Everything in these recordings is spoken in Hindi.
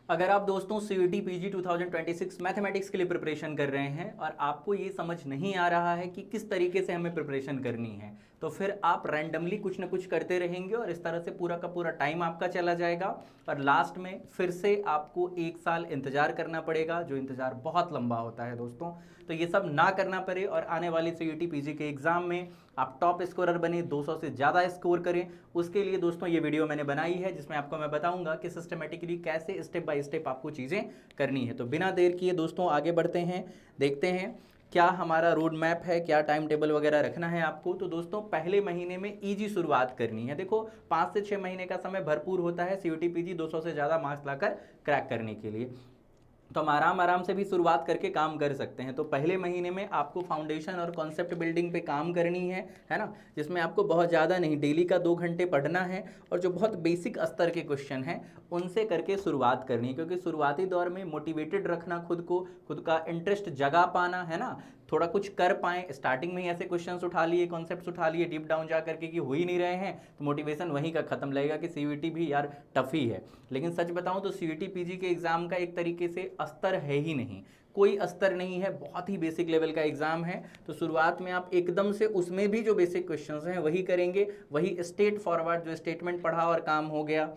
अगर आप दोस्तों सीईटी पीजी 2026 मैथमेटिक्स के लिए प्रिपरेशन कर रहे हैं और आपको ये समझ नहीं आ रहा है कि किस तरीके से हमें प्रिपरेशन करनी है, तो फिर आप रैंडमली कुछ ना कुछ करते रहेंगे और इस तरह से पूरा का पूरा टाइम आपका चला जाएगा और लास्ट में फिर से आपको 1 साल इंतजार करना पड़ेगा, जो इंतजार बहुत लंबा होता है दोस्तों। तो ये सब ना करना पड़े और आने वाली सीईटी पीजी के एग्जाम में आप टॉप स्कोरर बने, 200 से ज़्यादा स्कोर करें, उसके लिए दोस्तों ये वीडियो मैंने बनाई है जिसमें आपको मैं बताऊंगा कि सिस्टमेटिकली कैसे स्टेप बाय स्टेप आपको चीज़ें करनी है। तो बिना देर किए दोस्तों आगे बढ़ते हैं, देखते हैं क्या हमारा रोड मैप है, क्या टाइम टेबल वगैरह रखना है आपको। तो दोस्तों पहले महीने में इजी शुरुआत करनी है। देखो 5 से 6 महीने का समय भरपूर होता है सीईटी पीजी 200 से ज़्यादा मार्क्स लाकर क्रैक करने के लिए, तो हम आराम आराम से भी शुरुआत करके काम कर सकते हैं। तो पहले महीने में आपको फाउंडेशन और कॉन्सेप्ट बिल्डिंग पे काम करनी है ना, जिसमें आपको बहुत ज़्यादा नहीं, डेली का 2 घंटे पढ़ना है और जो बहुत बेसिक स्तर के क्वेश्चन हैं उनसे करके शुरुआत करनी है, क्योंकि शुरुआती दौर में मोटिवेटेड रखना खुद को, खुद का इंटरेस्ट जगा पाना है ना, थोड़ा कुछ कर पाएँ। स्टार्टिंग में ही ऐसे क्वेश्चंस उठा लिए, कॉन्सेप्ट्स उठा लिए, डीप डाउन जा करके कि हो ही नहीं रहे हैं, तो मोटिवेशन वहीं का खत्म लगेगा कि सीईटी भी यार टफ ही है। लेकिन सच बताऊं तो सीईटी पीजी के एग्जाम का एक तरीके से स्तर है ही नहीं, कोई स्तर नहीं है, बहुत ही बेसिक लेवल का एग्जाम है। तो शुरुआत में आप एकदम से उसमें भी जो बेसिक क्वेश्चंस हैं वही करेंगे, वही स्टेट फॉरवर्ड जो स्टेटमेंट पढ़ा और काम हो गया,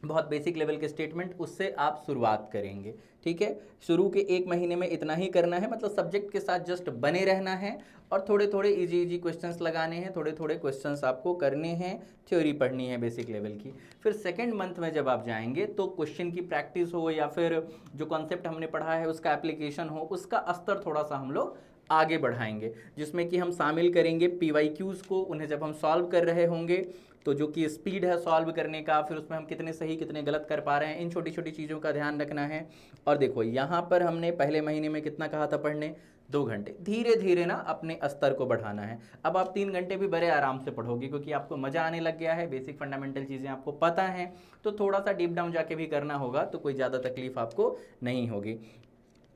बहुत बेसिक लेवल के स्टेटमेंट, उससे आप शुरुआत करेंगे। ठीक है, शुरू के 1 महीने में इतना ही करना है, मतलब सब्जेक्ट के साथ जस्ट बने रहना है और थोड़े थोड़े इजी इजी क्वेश्चंस लगाने हैं, थोड़े थोड़े क्वेश्चंस आपको करने हैं, थ्योरी पढ़नी है बेसिक लेवल की। फिर सेकेंड मंथ में जब आप जाएंगे तो क्वेश्चन की प्रैक्टिस हो या फिर जो कॉन्सेप्ट हमने पढ़ा है उसका एप्लीकेशन हो, उसका स्तर थोड़ा सा हम लोग आगे बढ़ाएंगे, जिसमें कि हम शामिल करेंगे पीवाईक्यूज़ को। उन्हें जब हम सॉल्व कर रहे होंगे तो जो कि स्पीड है सॉल्व करने का, फिर उसमें हम कितने सही कितने गलत कर पा रहे हैं, इन छोटी छोटी चीज़ों का ध्यान रखना है। और देखो यहाँ पर हमने पहले महीने में कितना कहा था पढ़ने, 2 घंटे, धीरे धीरे ना अपने स्तर को बढ़ाना है। अब आप 3 घंटे भी बड़े आराम से पढ़ोगे क्योंकि आपको मज़ा आने लग गया है, बेसिक फंडामेंटल चीज़ें आपको पता हैं, तो थोड़ा सा डीप डाउन जाके भी करना होगा तो कोई ज़्यादा तकलीफ आपको नहीं होगी।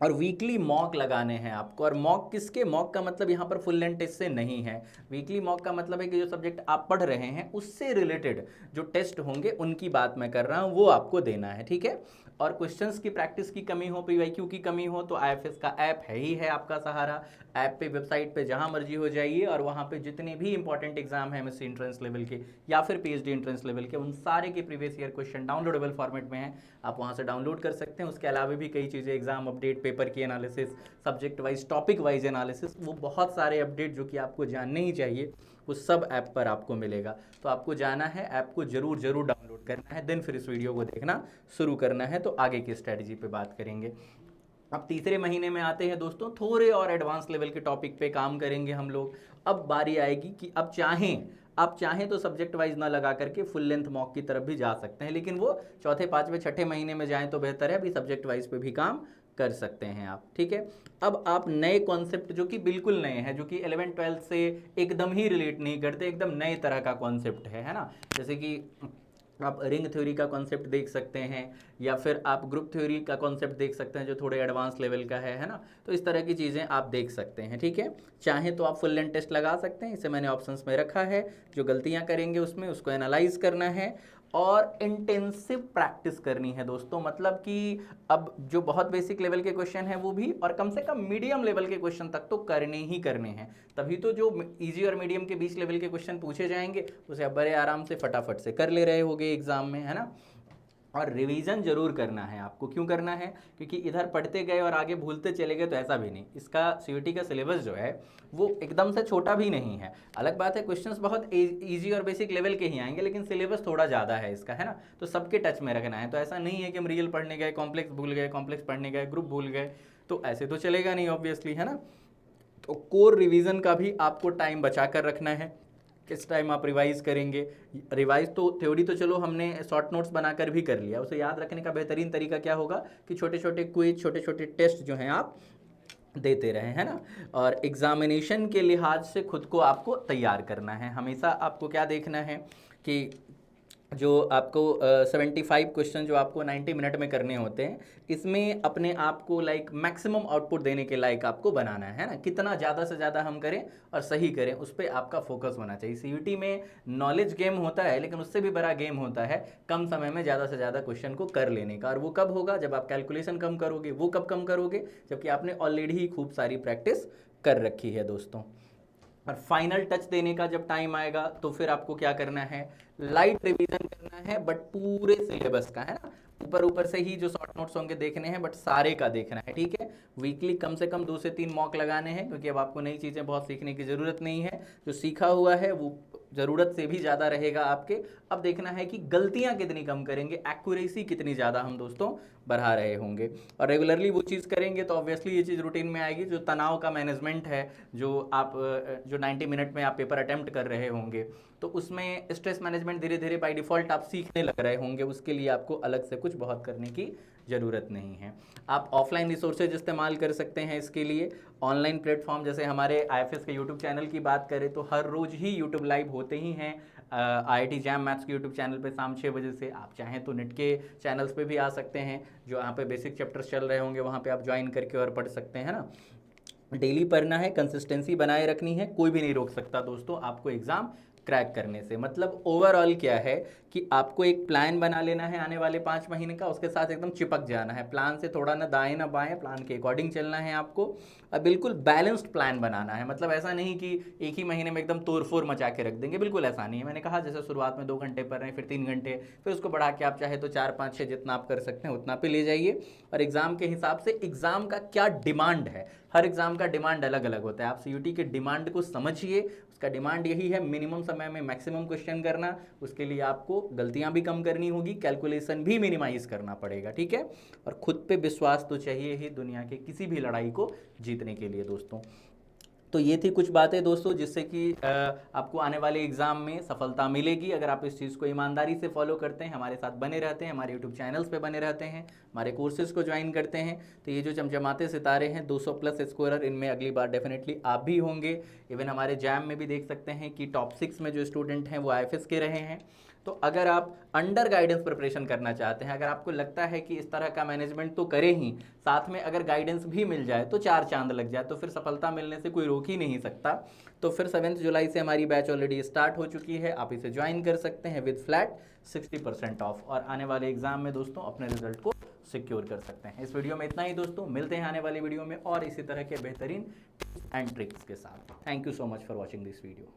और वीकली मॉक लगाने हैं आपको, और मॉक किसके, मॉक का मतलब यहाँ पर फुल लेंथ टेस्ट से नहीं है। वीकली मॉक का मतलब है कि जो सब्जेक्ट आप पढ़ रहे हैं उससे रिलेटेड जो टेस्ट होंगे उनकी बात मैं कर रहा हूँ, वो आपको देना है। ठीक है, और क्वेश्चंस की प्रैक्टिस की कमी हो, पीवाईक्यू की कमी हो, तो आईएफएस का ऐप है ही है आपका सहारा। ऐप पे, वेबसाइट पे जहाँ मर्जी हो जाइए और वहाँ पे जितने भी इंपॉर्टेंट एग्जाम है एमएससी एंट्रेंस लेवल के या फिर पीएचडी एंट्रेंस लेवल के, उन सारे के previous year question downloadable format में है, आप वहाँ से डाउनलोड कर सकते हैं। उसके अलावा भी कई चीज़ें, एग्जाम अपडेट, पेपर की analysis, subject wise topic wise analysis, वो बहुत सारे अपडेट जो कि आपको जानने ही चाहिए, वो सब ऐप पर आपको मिलेगा। तो आपको जाना है, ऐप को जरूर जरूर डाउनलोड करना है, देन फिर इस वीडियो को देखना शुरू करना है। तो आगे की स्ट्रैटेजी पे बात करेंगे। अब तीसरे महीने में आते हैं दोस्तों, थोड़े और एडवांस लेवल के टॉपिक पे काम करेंगे हम लोग। अब बारी आएगी कि अब चाहें तो सब्जेक्ट वाइज ना लगा करके फुल लेंथ मॉक की तरफ भी जा सकते हैं, लेकिन वो चौथे पाँचवें छठे महीने में जाएं तो बेहतर है, अभी सब्जेक्ट वाइज पे भी काम कर सकते हैं आप। ठीक है, अब आप नए कॉन्सेप्ट जो कि बिल्कुल नए हैं, जो कि 11th-12th से एकदम ही रिलेट नहीं करते, एकदम नए तरह का कॉन्सेप्ट है ना, जैसे कि आप रिंग थ्योरी का कॉन्सेप्ट देख सकते हैं या फिर आप ग्रुप थ्योरी का कॉन्सेप्ट देख सकते हैं जो थोड़े एडवांस लेवल का है ना, तो इस तरह की चीज़ें आप देख सकते हैं। ठीक है, चाहे तो आप फुल लेंथ टेस्ट लगा सकते हैं, इसे मैंने ऑप्शंस में रखा है। जो गलतियां करेंगे उसमें उसको एनालाइज करना है और इंटेंसिव प्रैक्टिस करनी है दोस्तों, मतलब कि अब जो बहुत बेसिक लेवल के क्वेश्चन है वो भी, और कम से कम मीडियम लेवल के क्वेश्चन तक तो करने ही करने हैं, तभी तो जो इजी और मीडियम के बीच लेवल के क्वेश्चन पूछे जाएंगे उसे आप बड़े आराम से फटाफट से कर ले रहे होगे एग्जाम में, है ना। और रिवीजन जरूर करना है आपको, क्यों करना है, क्योंकि इधर पढ़ते गए और आगे भूलते चले गए तो ऐसा भी नहीं। इसका सीयूटी का सिलेबस जो है वो एकदम से छोटा भी नहीं है, अलग बात है क्वेश्चंस बहुत इजी और बेसिक लेवल के ही आएंगे, लेकिन सिलेबस थोड़ा ज़्यादा है इसका, है ना, तो सबके टच में रखना है। तो ऐसा नहीं है कि हम रियल पढ़ने गए कॉम्प्लेक्स भूल गए, कॉम्प्लेक्स पढ़ने गए ग्रुप भूल गए, तो ऐसे तो चलेगा नहीं ऑब्वियसली, है ना। तो कोर रिवीजन का भी आपको टाइम बचा कर रखना है, किस टाइम आप रिवाइज करेंगे। रिवाइज तो थ्योरी तो चलो हमने शॉर्ट नोट्स बनाकर भी कर लिया, उसे याद रखने का बेहतरीन तरीका क्या होगा कि छोटे छोटे क्विज, छोटे छोटे टेस्ट जो हैं आप देते रहें, है ना। और एग्जामिनेशन के लिहाज से खुद को आपको तैयार करना है, हमेशा आपको क्या देखना है कि जो आपको 75 क्वेश्चन जो आपको 90 मिनट में करने होते हैं, इसमें अपने आप को लाइक मैक्सिमम आउटपुट देने के लायक आपको बनाना है ना, कितना ज़्यादा से ज़्यादा हम करें और सही करें, उस पर आपका फोकस होना चाहिए। सीयूटी में नॉलेज गेम होता है, लेकिन उससे भी बड़ा गेम होता है कम समय में ज़्यादा से ज़्यादा क्वेश्चन को कर लेने का। और वो कब होगा? जब आप कैलकुलेशन कम करोगे। वो कब कम करोगे? जबकि आपने ऑलरेडी ही खूब सारी प्रैक्टिस कर रखी है दोस्तों। और फाइनल टच देने का जब टाइम आएगा तो फिर आपको क्या करना है? लाइट रिवीजन करना है, बट पूरे सिलेबस का, है ना। ऊपर ऊपर से ही जो शॉर्ट नोट्स होंगे देखने हैं, बट सारे का देखना है, ठीक है। वीकली कम से कम 2 से 3 मॉक लगाने हैं, क्योंकि अब आपको नई चीज़ें बहुत सीखने की ज़रूरत नहीं है। जो सीखा हुआ है वो ज़रूरत से भी ज़्यादा रहेगा आपके। अब देखना है कि गलतियाँ कितनी कम करेंगे, एक्यूरेसी कितनी ज़्यादा हम दोस्तों बढ़ा रहे होंगे। और रेगुलरली वो चीज़ करेंगे तो ऑब्वियसली ये चीज़ रूटीन में आएगी। जो तनाव का मैनेजमेंट है, जो आप जो 90 मिनट में आप पेपर अटेम्प्ट कर रहे होंगे, तो उसमें स्ट्रेस मैनेजमेंट धीरे धीरे बाय डिफ़ॉल्ट आप सीखने लग रहे होंगे। उसके लिए आपको अलग से कुछ बहुत करने की ज़रूरत नहीं है। आप ऑफलाइन रिसोर्सेज इस्तेमाल कर सकते हैं इसके लिए। ऑनलाइन प्लेटफॉर्म जैसे हमारे आईएफएस के यूट्यूब चैनल की बात करें तो हर रोज़ ही यूट्यूब लाइव होते ही हैं। आईआईटी जैम मैथ्स के यूट्यूब चैनल पे शाम 6 बजे से। आप चाहें तो नेट के चैनल्स पे भी आ सकते हैं, जो यहाँ पे बेसिक चैप्टर्स चल रहे होंगे वहाँ पे आप ज्वाइन करके और पढ़ सकते हैं ना। डेली पढ़ना है, कंसिस्टेंसी बनाए रखनी है, कोई भी नहीं रोक सकता दोस्तों आपको एग्ज़ाम क्रैक करने से। मतलब ओवरऑल क्या है कि आपको एक प्लान बना लेना है आने वाले 5 महीने का, उसके साथ एकदम चिपक जाना है। प्लान से थोड़ा ना दाएं ना बाएं, प्लान के अकॉर्डिंग चलना है आपको। और बिल्कुल बैलेंस्ड प्लान बनाना है। मतलब ऐसा नहीं कि एक ही महीने में एकदम तोड़ फोड़ मचा के रख देंगे, बिल्कुल ऐसा नहीं है। मैंने कहा जैसे शुरुआत में 2 घंटे पढ़ रहे हैं, फिर 3 घंटे, फिर उसको बढ़ा के आप चाहे तो 4, 5, 6 जितना आप कर सकते हैं उतना पे ले जाइए। और एग्ज़ाम के हिसाब से एग्ज़ाम का क्या डिमांड है, हर एग्ज़ाम का डिमांड अलग अलग होता है। आप सीयूटी के डिमांड को समझिए। उसका डिमांड यही है मिनिमम समय में मैक्सिमम क्वेश्चन करना। उसके लिए आपको गलतियां भी कम करनी होगी, कैलकुलेशन भी मिनिमाइज करना पड़ेगा, ठीक है। और खुद पे विश्वास तो चाहिए ही दुनिया के किसी भी लड़ाई को जीतने के लिए दोस्तों। तो ये थी कुछ बातें दोस्तों, जिससे कि आपको आने वाले एग्जाम में सफलता मिलेगी अगर आप इस चीज़ को ईमानदारी से फॉलो करते हैं, हमारे साथ बने रहते हैं, हमारे यूट्यूब चैनल्स पे बने रहते हैं, हमारे कोर्सेज को ज्वाइन करते हैं। तो ये जो चमचमाते सितारे हैं 200 प्लस स्कोरर, इनमें अगली बार डेफिनेटली आप भी होंगे। इवन हमारे जैम में भी देख सकते हैं कि टॉप 6 में जो स्टूडेंट हैं वो आईएफएस के रहे हैं। तो अगर आप अंडर गाइडेंस प्रिपरेशन करना चाहते हैं, अगर आपको लगता है कि इस तरह का मैनेजमेंट तो करें ही, साथ में अगर गाइडेंस भी मिल जाए तो 4 चांद लग जाए, तो फिर सफलता मिलने से कोई रोक ही नहीं सकता। तो फिर 7 जुलाई से हमारी बैच ऑलरेडी स्टार्ट हो चुकी है, आप इसे ज्वाइन कर सकते हैं विद फ्लैट 60% ऑफ, और आने वाले एग्जाम में दोस्तों अपने रिजल्ट को सिक्योर कर सकते हैं। इस वीडियो में इतना ही दोस्तों, मिलते हैं आने वाली वीडियो में और इसी तरह के बेहतरीन टिप्स एंड ट्रिक्स के साथ। Thank you so much for watching this video.